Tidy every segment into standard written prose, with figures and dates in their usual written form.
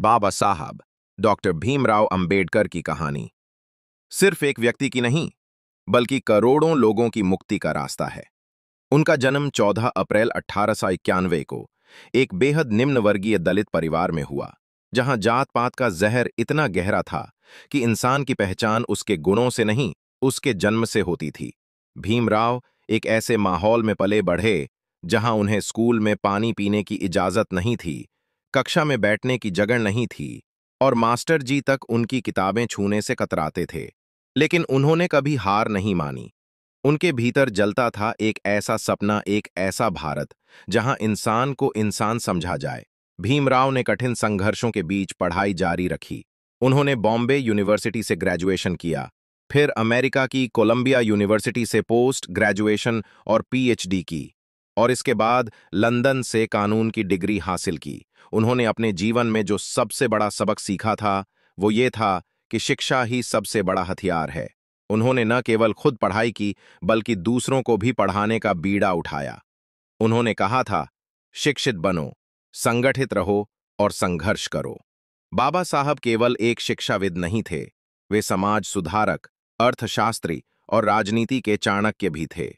बाबा साहब डॉक्टर भीमराव अंबेडकर की कहानी सिर्फ एक व्यक्ति की नहीं, बल्कि करोड़ों लोगों की मुक्ति का रास्ता है। उनका जन्म 14 अप्रैल 1891 को एक बेहद निम्न वर्गीय दलित परिवार में हुआ, जहां जात पात का जहर इतना गहरा था कि इंसान की पहचान उसके गुणों से नहीं, उसके जन्म से होती थी। भीमराव एक ऐसे माहौल में पले बढ़े जहां उन्हें स्कूल में पानी पीने की इजाजत नहीं थी, कक्षा में बैठने की जगह नहीं थी और मास्टर जी तक उनकी किताबें छूने से कतराते थे। लेकिन उन्होंने कभी हार नहीं मानी। उनके भीतर जलता था एक ऐसा सपना, एक ऐसा भारत जहां इंसान को इंसान समझा जाए। भीमराव ने कठिन संघर्षों के बीच पढ़ाई जारी रखी। उन्होंने बॉम्बे यूनिवर्सिटी से ग्रेजुएशन किया, फिर अमेरिका की कोलंबिया यूनिवर्सिटी से पोस्ट ग्रेजुएशन और पीएचडी की, और इसके बाद लंदन से कानून की डिग्री हासिल की। उन्होंने अपने जीवन में जो सबसे बड़ा सबक सीखा था, वो ये था कि शिक्षा ही सबसे बड़ा हथियार है। उन्होंने न केवल खुद पढ़ाई की, बल्कि दूसरों को भी पढ़ाने का बीड़ा उठाया। उन्होंने कहा था, शिक्षित बनो, संगठित रहो और संघर्ष करो। बाबा साहब केवल एक शिक्षाविद नहीं थे, वे समाज सुधारक, अर्थशास्त्री और राजनीति के चाणक्य भी थे।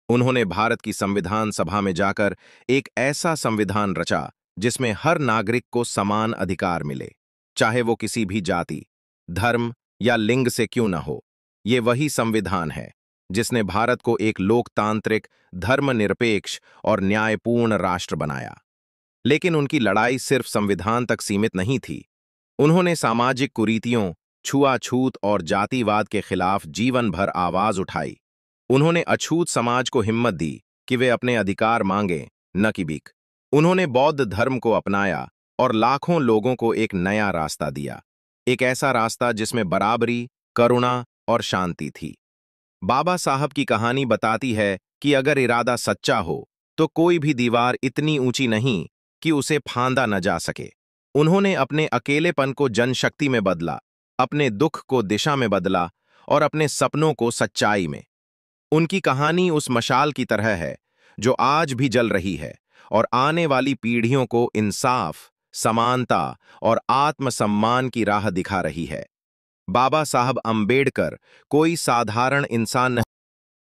उन्होंने भारत की संविधान सभा में जाकर एक ऐसा संविधान रचा जिसमें हर नागरिक को समान अधिकार मिले, चाहे वो किसी भी जाति, धर्म या लिंग से क्यों न हो। ये वही संविधान है जिसने भारत को एक लोकतांत्रिक, धर्मनिरपेक्ष और न्यायपूर्ण राष्ट्र बनाया। लेकिन उनकी लड़ाई सिर्फ संविधान तक सीमित नहीं थी। उन्होंने सामाजिक कुरीतियों, छुआछूत और जातिवाद के खिलाफ जीवन भर आवाज उठाई। उन्होंने अछूत समाज को हिम्मत दी कि वे अपने अधिकार मांगें, न कि भीख। उन्होंने बौद्ध धर्म को अपनाया और लाखों लोगों को एक नया रास्ता दिया, एक ऐसा रास्ता जिसमें बराबरी, करुणा और शांति थी। बाबा साहब की कहानी बताती है कि अगर इरादा सच्चा हो तो कोई भी दीवार इतनी ऊंची नहीं कि उसे फांदा न जा सके। उन्होंने अपने अकेलेपन को जनशक्ति में बदला, अपने दुख को दिशा में बदला और अपने सपनों को सच्चाई में। उनकी कहानी उस मशाल की तरह है जो आज भी जल रही है और आने वाली पीढ़ियों को इंसाफ, समानता और आत्मसम्मान की राह दिखा रही है। बाबा साहब अंबेडकर कोई साधारण इंसान नहीं